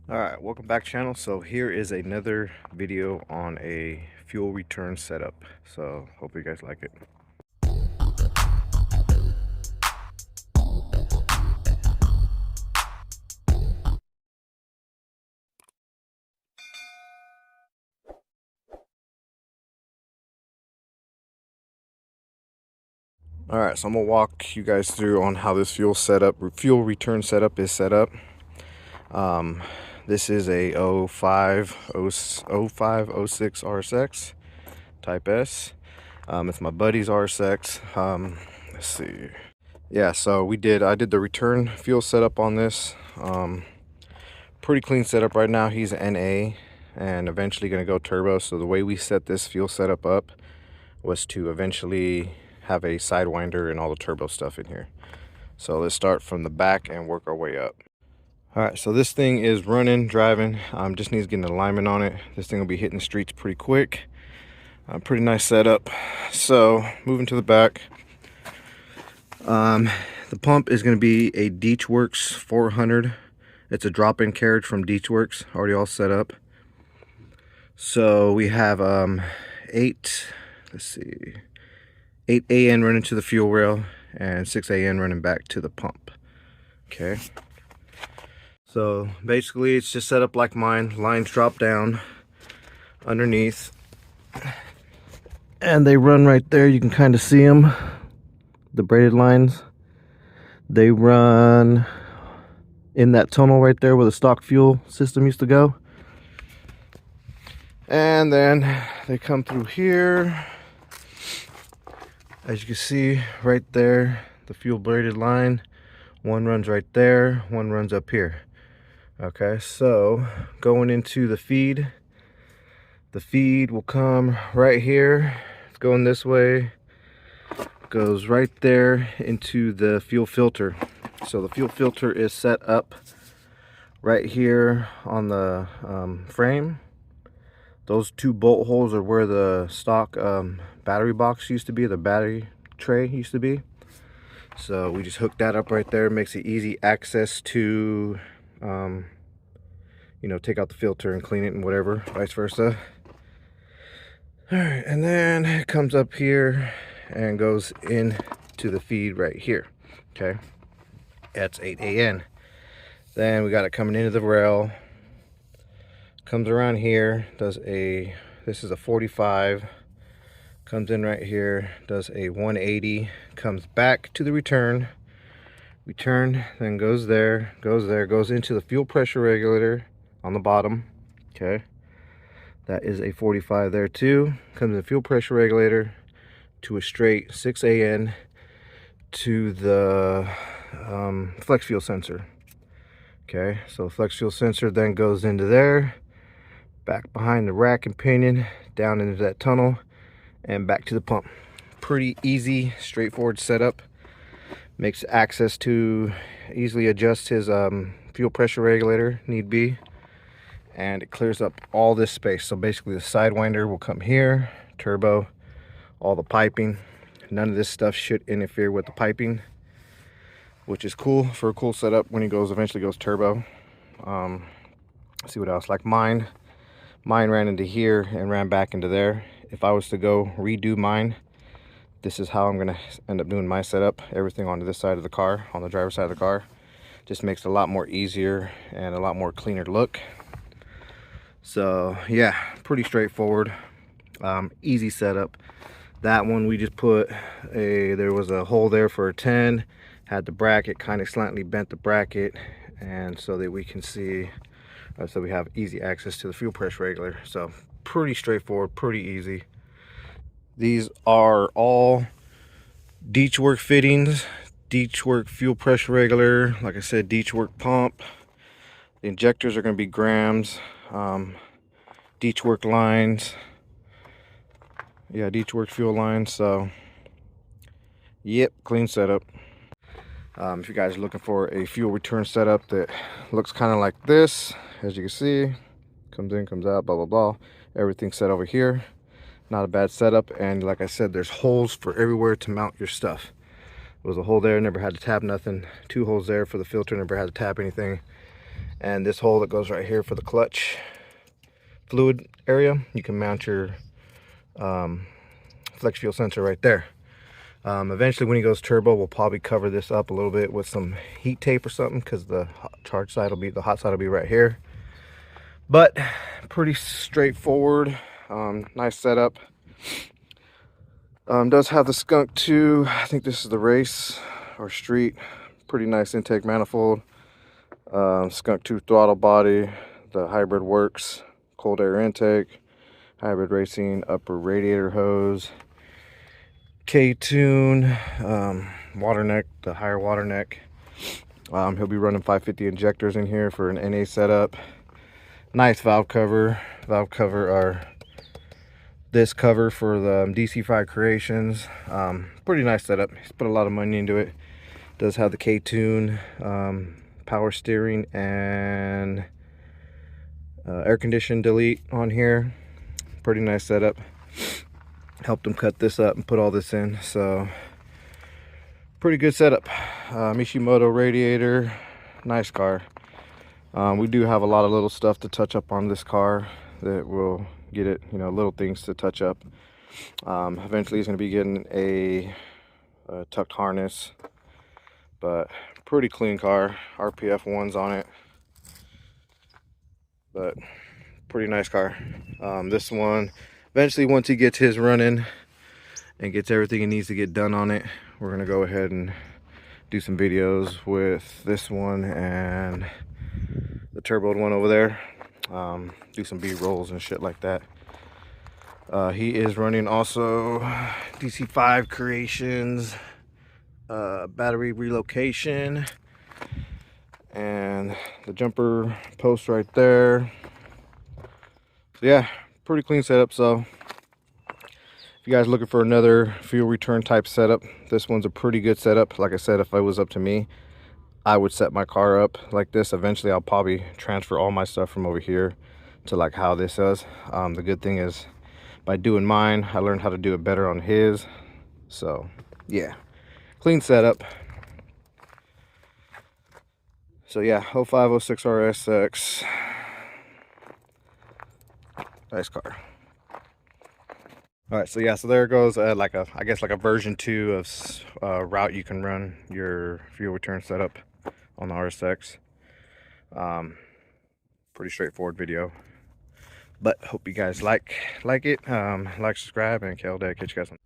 Alright, welcome back channel. So here is another video on a fuel return setup. So hope you guys like it. Alright, so I'm gonna walk you guys through on how this fuel return setup is set up. This is a 0506 RSX Type S. It's my buddy's RSX. Let's see. Yeah, so I did the return fuel setup on this. Pretty clean setup right now. He's NA and eventually going to go turbo. So the way we set this fuel setup up was to eventually have a sidewinder and all the turbo stuff in here. So let's start from the back and work our way up. All right, so this thing is running, driving. Just needs getting alignment on it. This thing will be hitting the streets pretty quick. Pretty nice setup. So moving to the back. The pump is going to be a Deechworks 400. It's a drop-in carriage from Deechworks, already all set up. So we have 8 AN running to the fuel rail and 6 AN running back to the pump. Okay. So basically it's just set up like mine. Lines drop down underneath. And they run right there. You can kind of see them. The braided lines. They run in that tunnel right there where the stock fuel system used to go. And then they come through here. As you can see right there, the fuel braided line. One runs right there, one runs up here. Okay, so going into the feed will come right here. It's going this way. Goes right there into the fuel filter. So the fuel filter is set up right here on the frame. Those 2 bolt holes are where the stock battery box used to be, the battery tray used to be. So we just hook that up right there. Makes it easy access to you know, take out the filter and clean it and whatever, vice versa. All right, and then it comes up here and goes into the feed right here. Okay, that's 8 AN. Then we got it coming into the rail, comes around here, this is a 45, comes in right here, does a 180, comes back to the return, then goes there, goes into the fuel pressure regulator on the bottom. Okay, that is a 45 there too. Comes in the fuel pressure regulator to a straight 6 AN to the flex fuel sensor. Okay, so flex fuel sensor then goes into there, back behind the rack and pinion, down into that tunnel, and back to the pump. Pretty easy, straightforward setup. Makes access to easily adjust his fuel pressure regulator, need be. And it clears up all this space. So basically the sidewinder will come here, turbo, all the piping. None of this stuff should interfere with the piping, which is cool for a cool setup when he eventually goes turbo. Let's see what else. Like mine ran into here and ran back into there. If I was to go redo mine, this is how I'm gonna end up doing my setup. Everything onto this side of the car, on the driver's side of the car. Just makes it a lot more easier and a lot more cleaner look. So yeah, pretty straightforward, easy setup. That one we just put there was a hole there for a 10, had the bracket, kind of slightly bent the bracket, and so that we can see, so we have easy access to the fuel pressure regulator. So pretty straightforward, pretty easy. These are all Deechwork fittings, Deechwork fuel pressure regulator, like I said, Deechwork pump. The injectors are going to be grams. Deechwork lines, yeah, Deechwork fuel lines. So yep, clean setup. If you guys are looking for a fuel return setup that looks kind of like this, as you can see, comes in, comes out, blah blah blah, everything's set over here. Not a bad setup. And like I said, there's holes for everywhere to mount your stuff. There was a hole there, never had to tap nothing. 2 holes there for the filter, never had to tap anything. And this hole that goes right here for the clutch fluid area, you can mount your flex fuel sensor right there. Eventually when he goes turbo, we'll probably cover this up a little bit with some heat tape or something, because the hot side will be right here. But pretty straightforward. Nice setup. Does have the skunk 2. I think this is the race or street. Pretty nice intake manifold. Skunk 2 throttle body. The hybrid works. Cold air intake. Hybrid racing upper radiator hose. K-tune. Water neck. The higher water neck. He'll be running 550 injectors in here for an NA setup. Nice valve cover. Valve cover are this cover for the DC5 Creations. Pretty nice setup. He's put a lot of money into it. Does have the K-tune, power steering, and air condition delete on here. Pretty nice setup. Helped him cut this up and put all this in, so pretty good setup. Mishimoto radiator. Nice car. We do have a lot of little stuff to touch up on this car that will get it, you know, little things to touch up. Eventually he's going to be getting a tucked harness, but pretty clean car. RPF 1s on it, but pretty nice car. This one, eventually once he gets his running and gets everything he needs to get done on it, we're going to go ahead and do some videos with this one and the turboed one over there. Do some B-rolls and shit like that. He is running also DC5 Creations, battery relocation, and the jumper post right there. So yeah, pretty clean setup. So if you guys are looking for another fuel return type setup, this one's a pretty good setup. Like I said, if it was up to me, I would set my car up like this. Eventually I'll probably transfer all my stuff from over here to like how this is. The good thing is, by doing mine, I learned how to do it better on his. So yeah, clean setup. So yeah, 0506 RSX. Nice car. All right, so yeah, so there goes like a, I guess like a version 2 of route you can run your fuel return setup on the RSX. Pretty straightforward video, but hope you guys like it. Like, subscribe, and Kel Dad. Catch you guys on